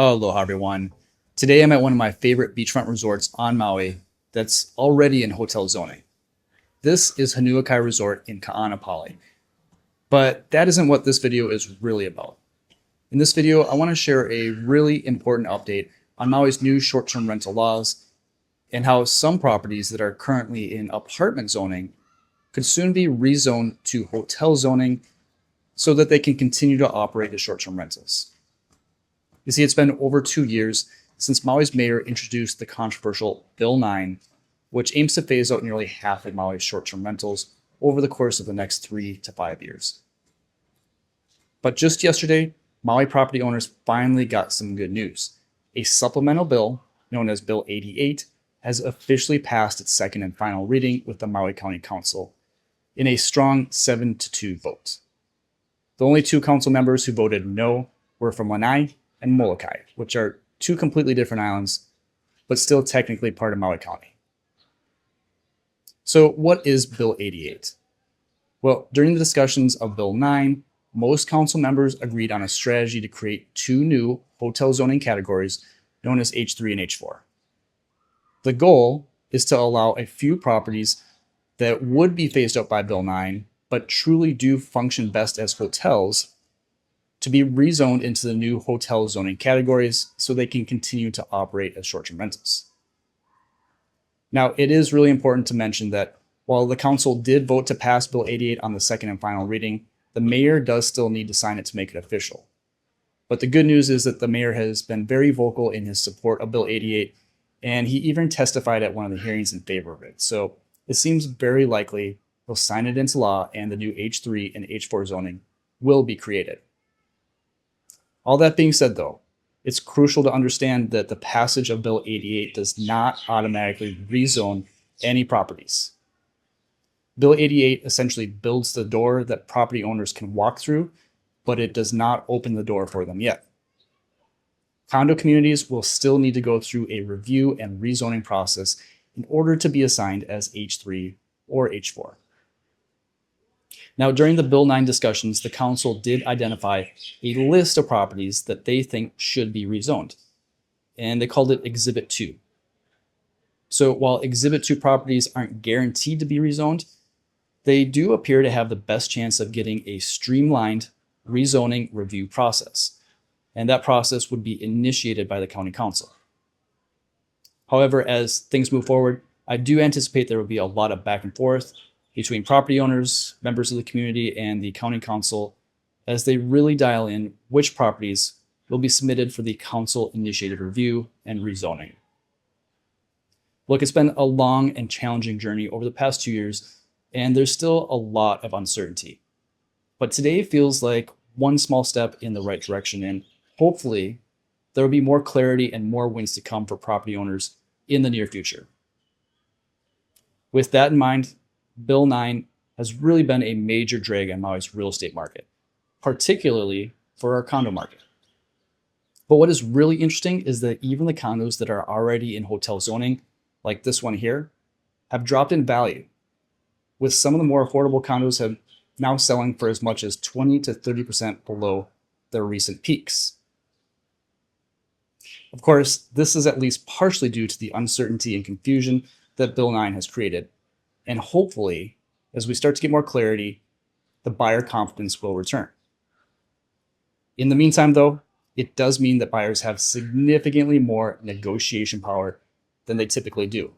Aloha everyone. Today I'm at one of my favorite beachfront resorts on Maui that's already in hotel zoning. This is Hanuakai Resort in Ka'anapali. But that isn't what this video is really about. In this video, I want to share a really important update on Maui's new short-term rental laws and how some properties that are currently in apartment zoning could soon be rezoned to hotel zoning so that they can continue to operate as short-term rentals. You see, it's been over 2 years since Maui's mayor introduced the controversial Bill 9, which aims to phase out nearly half of Maui's short-term rentals over the course of the next 3 to 5 years. But just yesterday, Maui property owners finally got some good news. A supplemental bill, known as Bill 88, has officially passed its second and final reading with the Maui County Council in a strong 7-2 vote. The only two council members who voted no were from Lanai and Molokai, which are two completely different islands, but still technically part of Maui County. So what is Bill 88? Well, during the discussions of Bill 9, most council members agreed on a strategy to create two new hotel zoning categories known as H3 and H4. The goal is to allow a few properties that would be phased out by Bill 9, but truly do function best as hotels, to be rezoned into the new hotel zoning categories so they can continue to operate as short-term rentals. Now, it is really important to mention that while the council did vote to pass Bill 88 on the second and final reading, the mayor does still need to sign it to make it official. But the good news is that the mayor has been very vocal in his support of Bill 88, and he even testified at one of the hearings in favor of it. So it seems very likely he'll sign it into law and the new H3 and H4 zoning will be created. All that being said, though, it's crucial to understand that the passage of Bill 88 does not automatically rezone any properties. Bill 88 essentially builds the door that property owners can walk through, but it does not open the door for them yet. Condo communities will still need to go through a review and rezoning process in order to be assigned as H3 or H4. Now, during the Bill 9 discussions, the council did identify a list of properties that they think should be rezoned, and they called it Exhibit 2. So while Exhibit 2 properties aren't guaranteed to be rezoned, they do appear to have the best chance of getting a streamlined rezoning review process, and that process would be initiated by the county council. However, as things move forward, I do anticipate there will be a lot of back and forth between property owners, members of the community, and the county council as they really dial in which properties will be submitted for the council-initiated review and rezoning. Look, it's been a long and challenging journey over the past 2 years, and there's still a lot of uncertainty. But today feels like one small step in the right direction, and hopefully there will be more clarity and more wins to come for property owners in the near future. With that in mind, Bill 9 has really been a major drag on Maui's real estate market, particularly for our condo market. But what is really interesting is that even the condos that are already in hotel zoning, like this one here, have dropped in value, with some of the more affordable condos have now selling for as much as 20 to 30% below their recent peaks. Of course, this is at least partially due to the uncertainty and confusion that Bill 9 has created. And hopefully, as we start to get more clarity, the buyer confidence will return. In the meantime, though, it does mean that buyers have significantly more negotiation power than they typically do.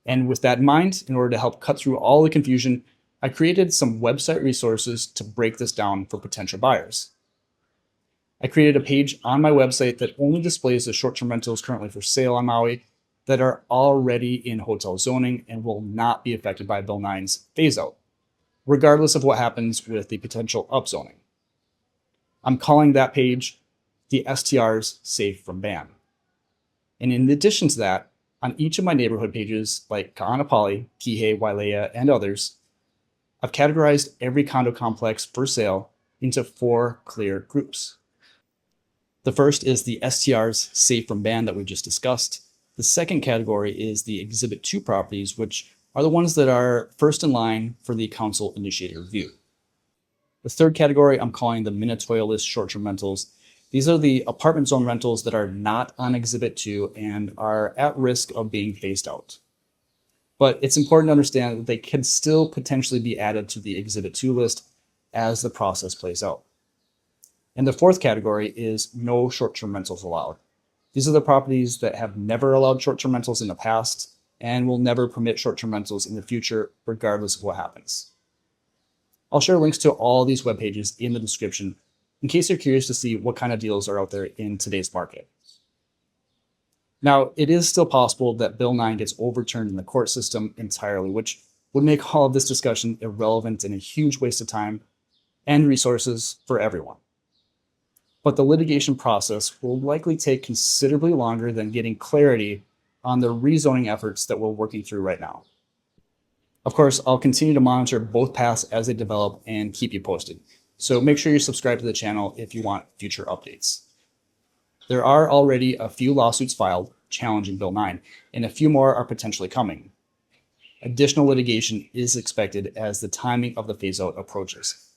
And with that in mind, in order to help cut through all the confusion, I created some website resources to break this down for potential buyers. I created a page on my website that only displays the short-term rentals currently for sale on Maui that are already in hotel zoning and will not be affected by Bill 9's phase-out, regardless of what happens with the potential upzoning. I'm calling that page the STRs Safe from Ban. And in addition to that, on each of my neighborhood pages, like Ka'anapali, Kihei, Wailea, and others, I've categorized every condo complex for sale into 4 clear groups. The first is the STRs Safe from Ban that we just discussed. The second category is the Exhibit 2 properties, which are the ones that are first in line for the council-initiated review. The third category I'm calling the Minatoya list short-term rentals, These are the apartment zone rentals that are not on Exhibit 2 and are at risk of being phased out. But it's important to understand that they can still potentially be added to the Exhibit 2 list as the process plays out. And the fourth category is no short-term rentals allowed. These are the properties that have never allowed short-term rentals in the past and will never permit short-term rentals in the future, regardless of what happens. I'll share links to all these web pages in the description in case you're curious to see what kind of deals are out there in today's market. Now, it is still possible that Bill 9 gets overturned in the court system entirely, which would make all of this discussion irrelevant and a huge waste of time and resources for everyone. But the litigation process will likely take considerably longer than getting clarity on the rezoning efforts that we're working through right now. Of course, I'll continue to monitor both paths as they develop and keep you posted. So make sure you're subscribed to the channel if you want future updates. There are already a few lawsuits filed challenging Bill 9, and a few more are potentially coming. Additional litigation is expected as the timing of the phase-out approaches.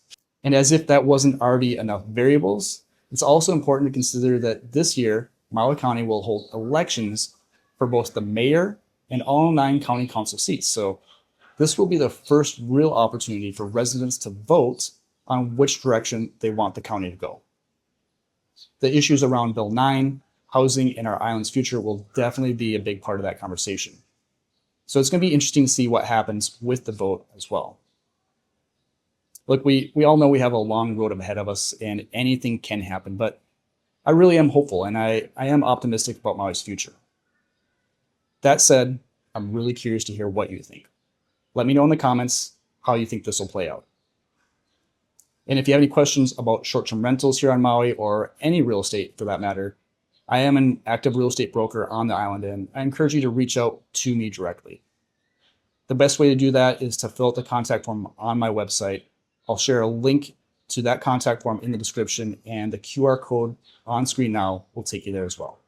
And as if that wasn't already enough variables, it's also important to consider that this year, Maui County will hold elections for both the mayor and all 9 county council seats. So this will be the first real opportunity for residents to vote on which direction they want the county to go. The issues around Bill 9, housing, and our island's future will definitely be a big part of that conversation. So it's going to be interesting to see what happens with the vote as well. Look, we all know we have a long road ahead of us and anything can happen, but I really am hopeful and I am optimistic about Maui's future. That said, I'm really curious to hear what you think. Let me know in the comments how you think this will play out. And if you have any questions about short-term rentals here on Maui or any real estate for that matter, I am an active real estate broker on the island and I encourage you to reach out to me directly. The best way to do that is to fill out the contact form on my website. I'll share a link to that contact form in the description and the QR code on screen now will take you there as well.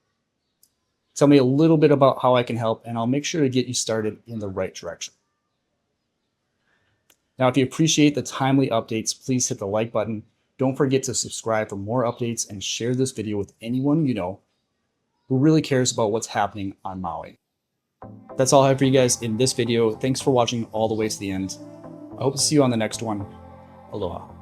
Tell me a little bit about how I can help and I'll make sure to get you started in the right direction. Now, if you appreciate the timely updates, please hit the like button. Don't forget to subscribe for more updates and share this video with anyone you know who really cares about what's happening on Maui. That's all I have for you guys in this video. Thanks for watching all the way to the end. I hope to see you on the next one. Aloha.